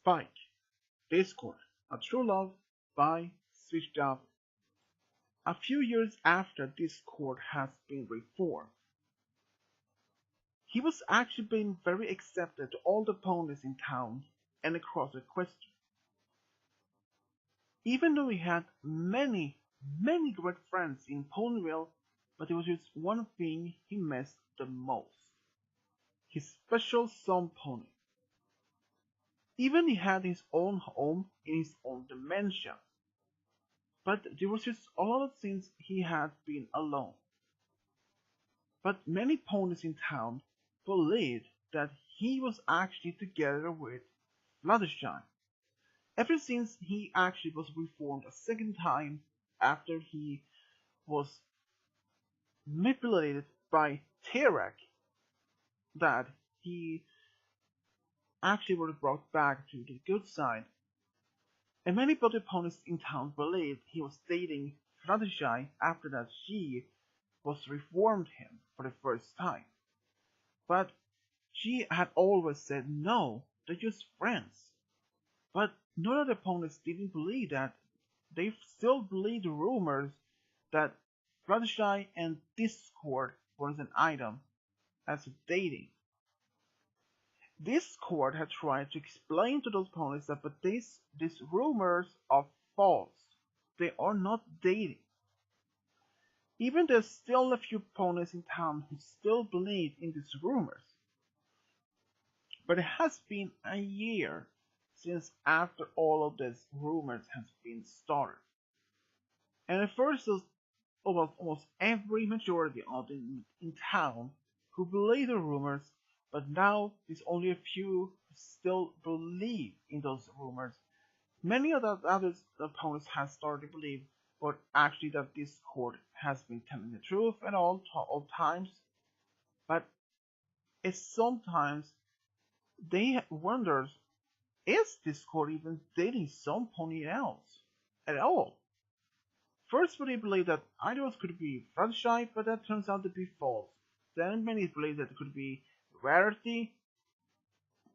Spike, Discord, A True Love by Switched Up. A few years after Discord has been reformed, he was actually being very accepted to all the ponies in town and across Equestria. Even though he had many great friends in Ponyville, but there was just one thing he missed the most: his special son pony. Even he had his own home in his own dimension, but there was just a lot of things he had been alone. But many ponies in town believed that he was actually together with Fluttershy, ever since he actually was reformed a second time after he was manipulated by Terak, that he actually was brought back to the good side. And many Butter ponies in town believed he was dating Fluttershy after that she was reformed him for the first time. But she had always said no, they're just friends. But none of the ponies didn't believe that. They still believed the rumors that Fluttershy and Discord was an item as dating. Discord had tried to explain to those ponies that but these rumors are false. They are not dating. Even there's still a few ponies in town who still believe in these rumors. But it has been a year since after all of these rumors has been started. And at first there was almost every majority of them in town who believe the rumors, but now there's only a few who still believe in those rumors. Many of the other opponents have started to believe, but actually that Discord has been telling the truth at all times. But it's sometimes they wonders, is Discord even dating some pony else at all? First, many believe that idols could be Fluttershy, but that turns out to be false. Then many believe that it could be Rarity,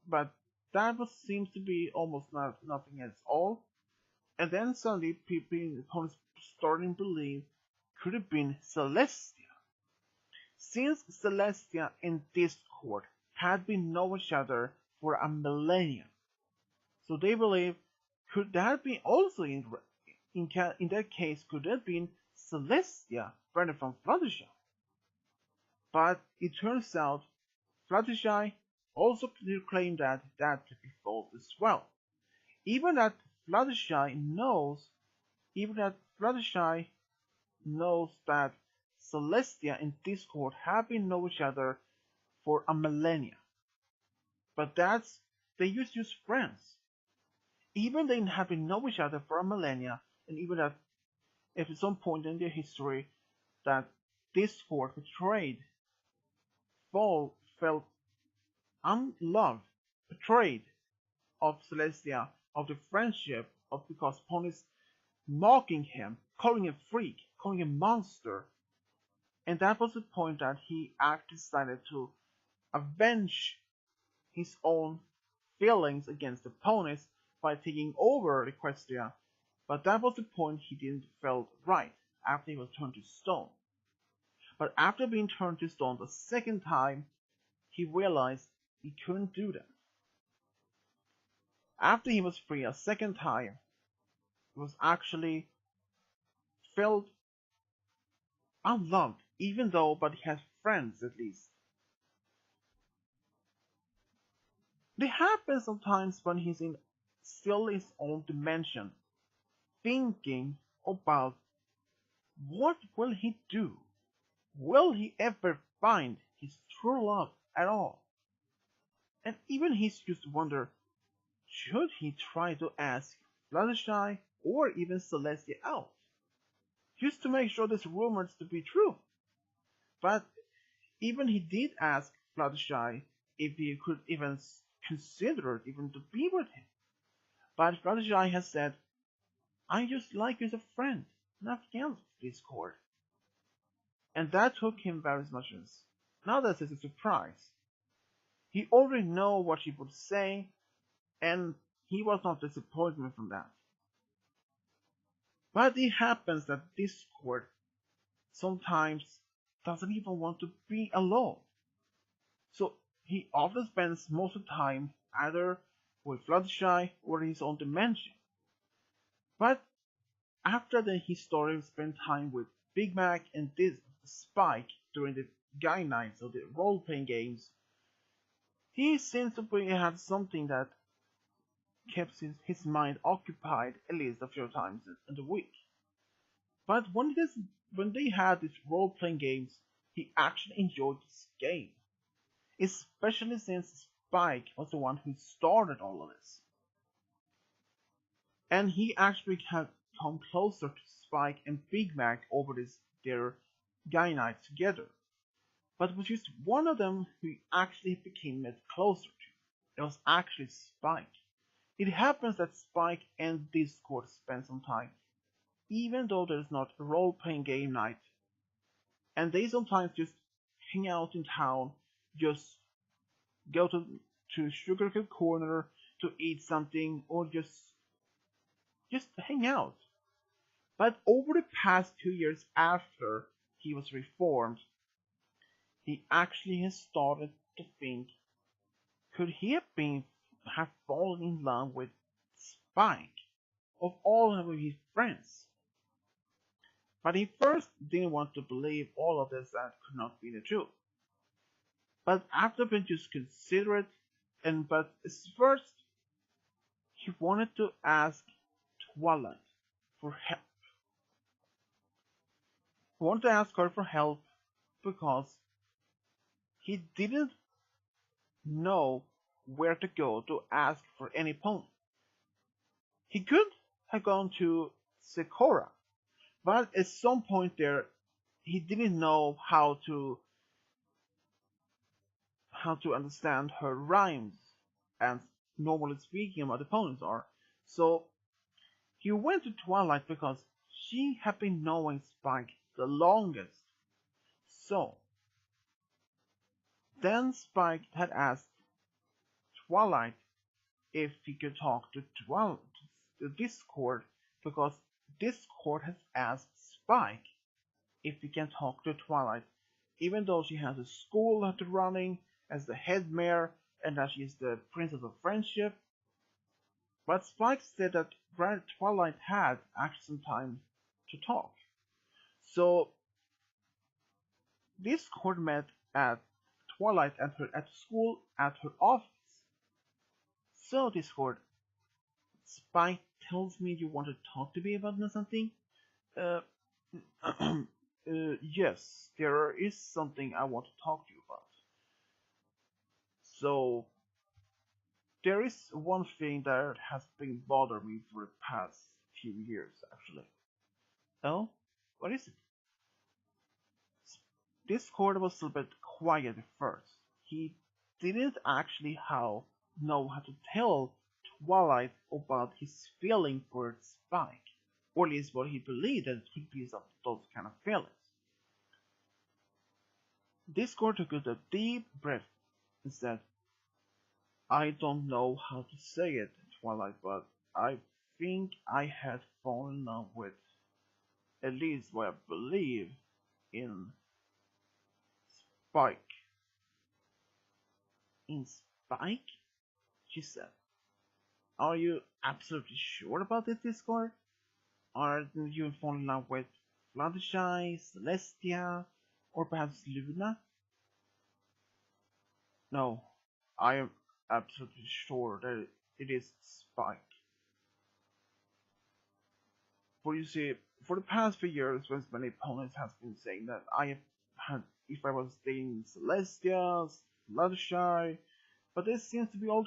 but that seems to be almost nothing at all. And then suddenly people starting to believe could have been Celestia. Since Celestia and Discord had been knowing each other for a millennium, so they believe, could that be also in that case, could that have been Celestia rather from Fluttershy? But it turns out Fluttershy also claimed that to be false as well. Even that Fluttershy knows that Celestia and Discord have been knowing each other for a millennia. But they just use friends. Even they have been knowing each other for a millennia, and even that if at some point in their history that Discord betrayed, felt unloved, betrayed of Celestia, of the friendship, of because ponies mocking him, calling him freak, calling him monster. And that was the point that he actually decided to avenge his own feelings against the ponies by taking over Equestria. But that was the point he didn't felt right after he was turned to stone. But after being turned to stone the second time, he realized he couldn't do that. After he was free a second time, he was actually felt unloved, even though but he had friends at least. It happens sometimes when he's in still his own dimension, thinking about what will he do? Will he ever find his true love at all? And even he used to wonder, should he try to ask Fluttershy or even Celestia out, just to make sure this rumors to be true? But even he did ask Fluttershy if he could even consider even to be with him. But Fluttershy has said, I just like you as a friend, nothing else, Discord. And that took him very much as, now that's a surprise. He already know what he would say, and he was not disappointed from that. But it happens that Discord sometimes doesn't even want to be alone. So he often spends most of the time either with Fluttershy or in his own dimension. But after he started spending time with Big Mac and this Spike during the guy nights of the role-playing games, he seems to have something that keeps his mind occupied at least a few times in the week. But when they had these role-playing games, he actually enjoyed this game, especially since Spike was the one who started all of this. And he actually had come closer to Spike and Big Mac over their guy nights together. But it was just one of them who actually became much closer to. It was actually Spike. It happens that Spike and Discord spend some time, even though there's not a role-playing game night. And they sometimes just hang out in town, just go to Sugarcane Corner to eat something, or just hang out. But over the past 2 years after he was reformed, he actually has started to think, could he have fallen in love with Spike of all of his friends? But he first didn't want to believe all of this that could not be the truth. But after being just considerate, but first he wanted to ask Twilight for help. He wanted to ask her for help because he didn't know where to go to ask for any pony. He could have gone to Sakura, but at some point there, he didn't know how to understand her rhymes, and normally speaking what the ponies are. So he went to Twilight because she had been knowing Spike the longest. So then Spike had asked Twilight if he could talk to Discord, because Discord has asked Spike if he can talk to Twilight, even though she has a school that running as the head mayor and that she is the princess of friendship. But Spike said that Twilight had actually some time to talk. So Discord met at Twilight at school at her office. So Discord, Spike tells me you want to talk to me about something. Uh, yes, there is something I want to talk to you about. So there is one thing that has been bothering me for the past few years, actually. Oh, what is it? Discord was a little bit quiet at first. He didn't actually know how to tell Twilight about his feeling for Spike, or at least what he believed that it could be some those kind of feelings. Discord took a deep breath and said, I don't know how to say it, Twilight, but I think I had fallen in love with, at least what I believe, in Spike. In Spike? She said. Are you absolutely sure about this, Discord? Are you falling in love with Fluttershy, Celestia, or perhaps Luna? No, I am absolutely sure that it is Spike. For you see, for the past few years, when many opponents have been saying that I have had, if I was dating Celestia, Fluttershy, but this seems to be all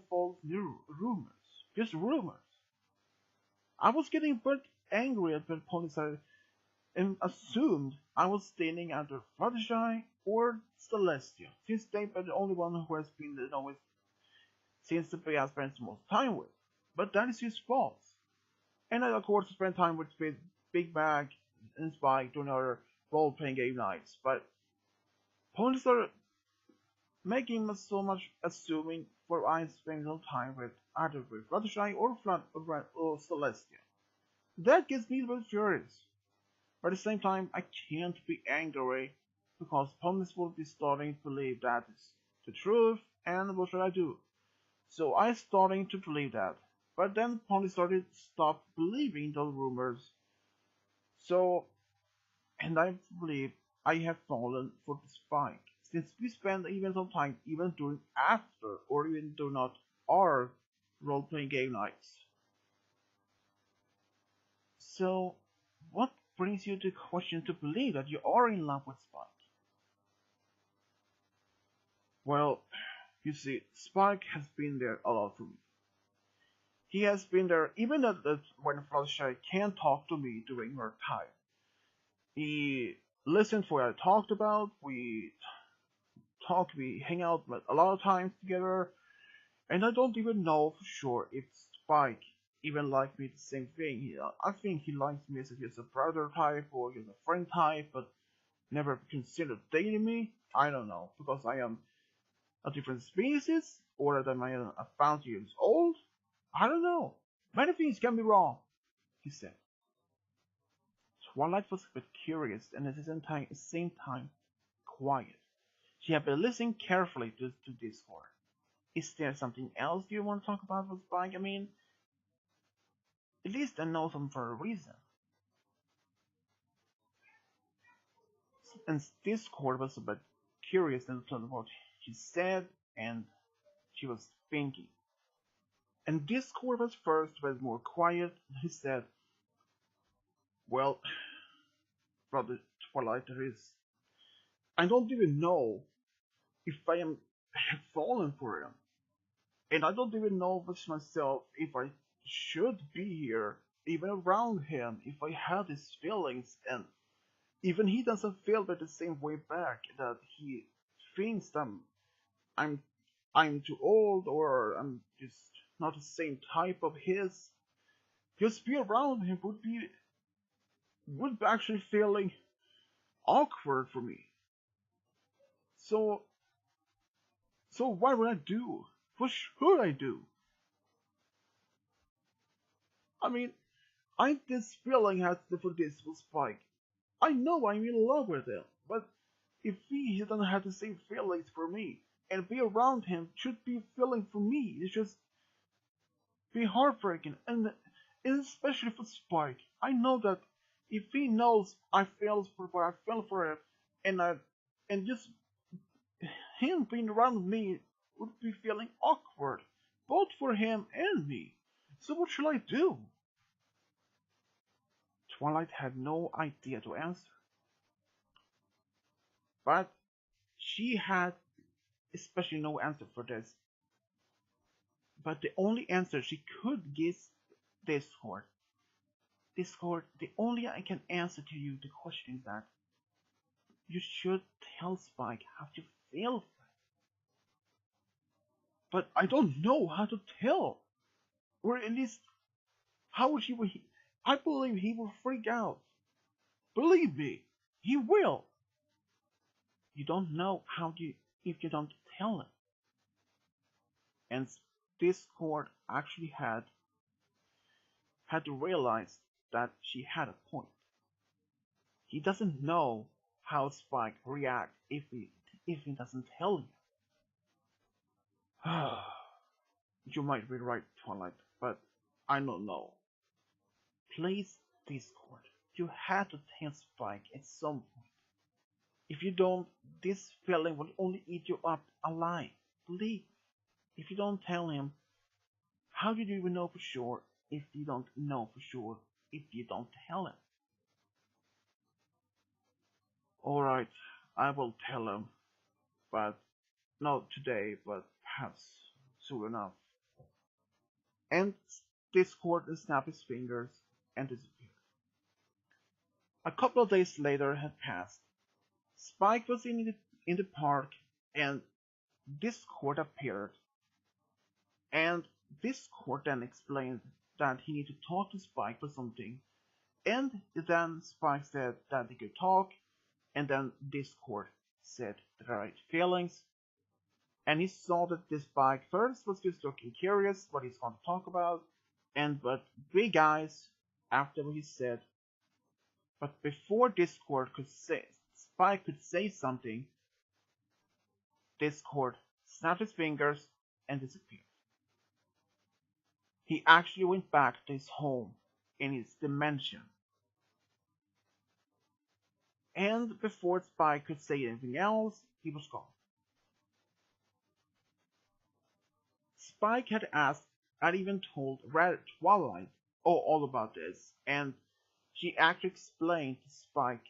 false rumors, just rumors. I was getting a bit angry at the opponents and assumed I was standing either Fluttershy or Celestia, since they are the only one who has been since the player spends the most time with. But that is just false. And I of course spend time with Big Mac and Spike during our role-playing game nights, but opponents are making so much assuming where I spend some time with either with Fluttershy or Celestia. That gets me very furious. But at the same time, I can't be angry because ponies will be starting to believe that is the truth, and what should I do? So I starting to believe that. But then ponies started to stop believing those rumors. So, and I believe I have fallen for the spike. Since we spend even some time even during after or even do not our role-playing game nights. So, what brings you to question to believe that you are in love with Spike? Well, you see, Spike has been there a lot for me. He has been there even when Fluttershy can't talk to me during her time. He listened for what I talked about. We hang out a lot of times together, and I don't even know for sure if Spike even liked me the same thing. I think he likes me as if he's a brother type or he's a friend type, but never considered dating me. I don't know, because I am a different species, or that I am 1,000 years old. I don't know. Many things can be wrong, he said. Twilight was a bit curious and at the same time quiet. She had been listening carefully to Discord. Is there something else you want to talk about with Spike? I mean, at least I know them for a reason. And Discord was a bit curious in terms of what she said and she was thinking. And Discord was first was more quiet. He said, well, brother Twilight, I don't even know if I have fallen for him. And I don't even know with myself if I should be here, even around him, if I have these feelings, and even he doesn't feel the same way back, that he thinks that I'm I'm too old or I'm just not the same type of his. Just be around him would be actually feeling awkward for me. So what would I do? What should I do? I mean, I this feeling has for this with Spike. I know I'm in love with him, but if he doesn't have the same feelings for me, and be around him should be feeling for me, it's just be heartbreaking, and especially for Spike. I know that if he knows I feel for what I feel for him, and just him being around me would be feeling awkward, both for him and me. So what should I do? Twilight had no idea to answer, but she had especially no answer for this. But the only answer she could give Discord. Discord, the only I can answer to you the question is that you should tell Spike how you feel. But I don't know how to tell. Or at least how would he I believe he will freak out. Believe me, he will. You don't know how you if you don't tell him. And Discord actually had to realize that she had a point. He doesn't know how Spike reacts if he doesn't tell you. You might be right, Twilight, but I don't know. Please, Discord, you had to tell Spike at some point. If you don't, this feeling will only eat you up alive. Believe. If you don't tell him, how do you even know for sure if you don't know for sure if you don't tell him? Alright, I will tell him, but not today, but perhaps soon enough. And Discord snapped his fingers and disappeared. A couple of days later had passed. Spike was in the park and Discord appeared. And Discord then explained that he needed to talk to Spike for something. And then Spike said that he could talk, and then Discord said the right feelings. and he saw that this Spike first was just looking curious what he's going to talk about, but big eyes after what he said. But before Discord could say Spike could say something, Discord snapped his fingers and disappeared. He actually went back to his home in his dimension. And before Spike could say anything else, he was gone. Spike had even told Twilight all about this, and she actually explained to Spike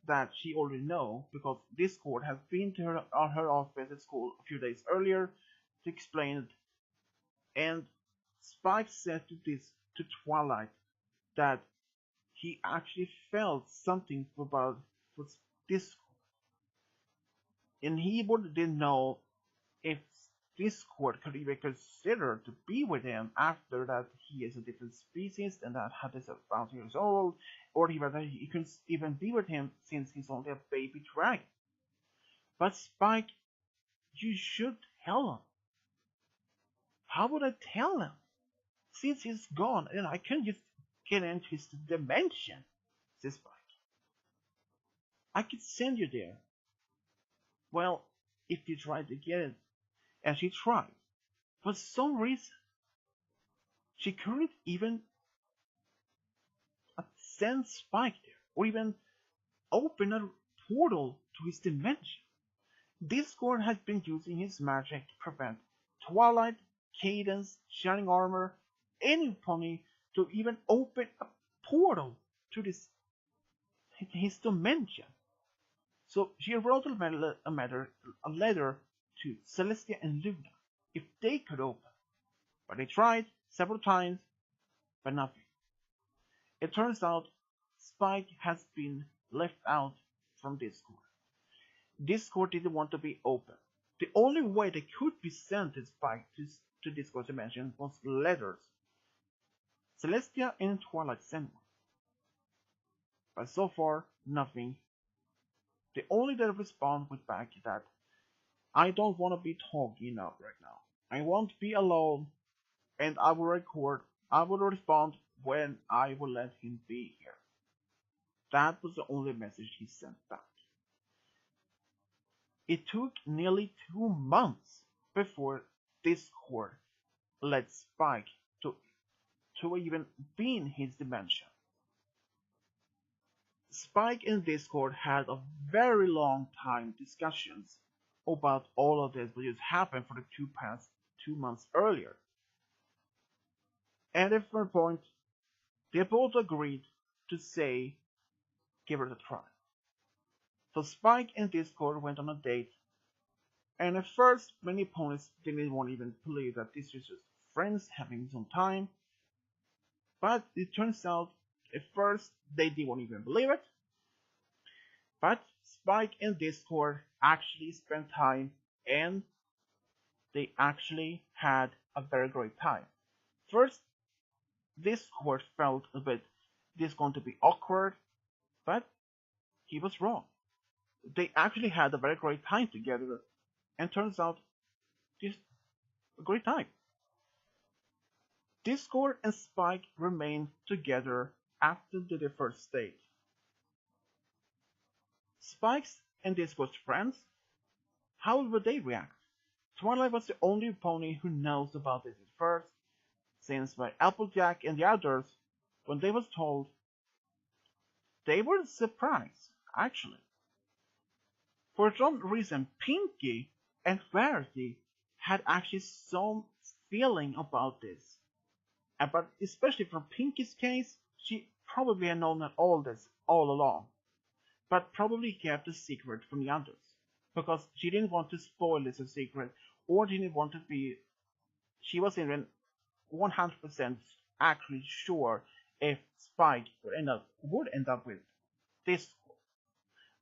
that she already know because Discord has been to her office at school a few days earlier to explain it, and Spike said to Twilight that he actually felt something about Discord, and he didn't know if Discord could even consider to be with him after that he is a different species and that had is 1,000 years old, or whether he can even be with him since he's only a baby dragon. But Spike, you should tell him. How would I tell him? Since he's gone and I can just get into his dimension, says Spike. I could send you there. Well, if you try to get it, and she tried. For some reason, she couldn't even send Spike there, or even open a portal to his dimension. Discord has been using his magic to prevent Twilight, Cadence, Shining Armor, any pony to even open a portal to his dimension. So she wrote a letter to Celestia and Luna if they could open. But they tried several times, but nothing. It turns out Spike has been left out from Discord. Discord didn't want to be open. The only way they could be sent to Spike to Discord dimension was letters. Celestia and Twilight sent one. But so far, nothing. The only response was back that I don't want to be talking up right now. I want to be alone, and I will respond when I will let him be here. That was the only message he sent back. It took nearly 2 months before Discord let Spike to even be in his dimension. Spike and Discord had a very long time discussions about all of this, which has happened for the past 2 months earlier. And at one point, they both agreed to say, give it a try. So Spike and Discord went on a date, and at first many opponents didn't want to even believe that this was just friends having some time. But it turns out at first they didn't want to even believe it. But Spike and Discord actually spent time, and they actually had a very great time. First, Discord felt a bit this is going to be awkward, but he was wrong. They actually had a very great time together, and turns out just a great time. Discord and Spike remained together after their first date. Spike's and Discord's friends, how would they react? Twilight was the only pony who knows about this at first, since by Applejack and the others, when they was told, they were surprised, actually. For some reason, Pinky and Rarity had actually some feeling about this. But especially from Pinky's case, she probably had known all this all along, but probably kept a secret from the others, because she didn't want to spoil this a secret, or didn't want to be, she wasn't even 100% actually sure if Spike would end up with this.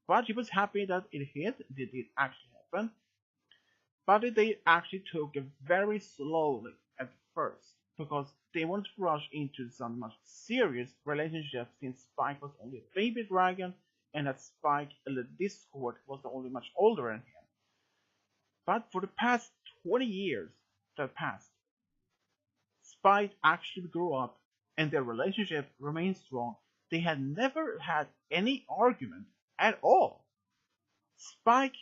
But she was happy that it did actually happen, but they actually took it very slowly at first, because they wanted to rush into some much serious relationship since Spike was only a baby dragon, and that Spike and the Discord was the only much older than him. But for the past 20 years that passed, Spike actually grew up and their relationship remained strong. They had never had any argument at all. Spike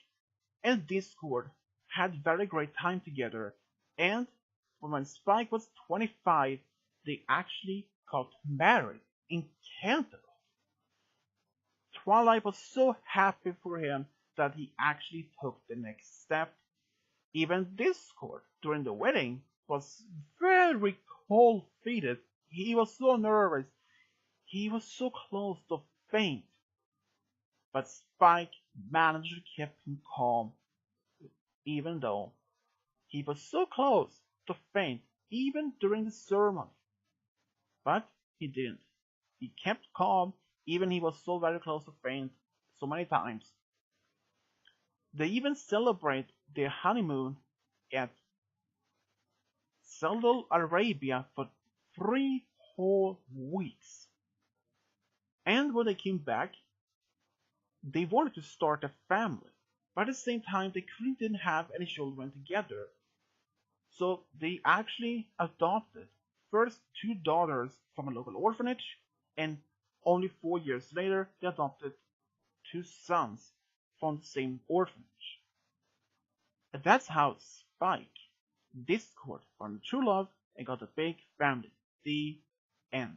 and Discord had very great time together, and when Spike was 25, they actually got married in Canada. Twilight was so happy for him that he actually took the next step. Even Discord during the wedding was very cold-feeted. He was so nervous. He was so close to faint. But Spike managed to keep him calm, even though he was so close to faint even during the ceremony. But he didn't. He kept calm, even he was so very close to faint so many times. They even celebrate their honeymoon at Saudi Arabia for 3 whole weeks. And when they came back, they wanted to start a family. But at the same time, they couldn't have any children together. So they actually adopted first 2 daughters from a local orphanage, and only 4 years later, they adopted 2 sons from the same orphanage. And that's how Spike, Discord found true love and got a big family. The end.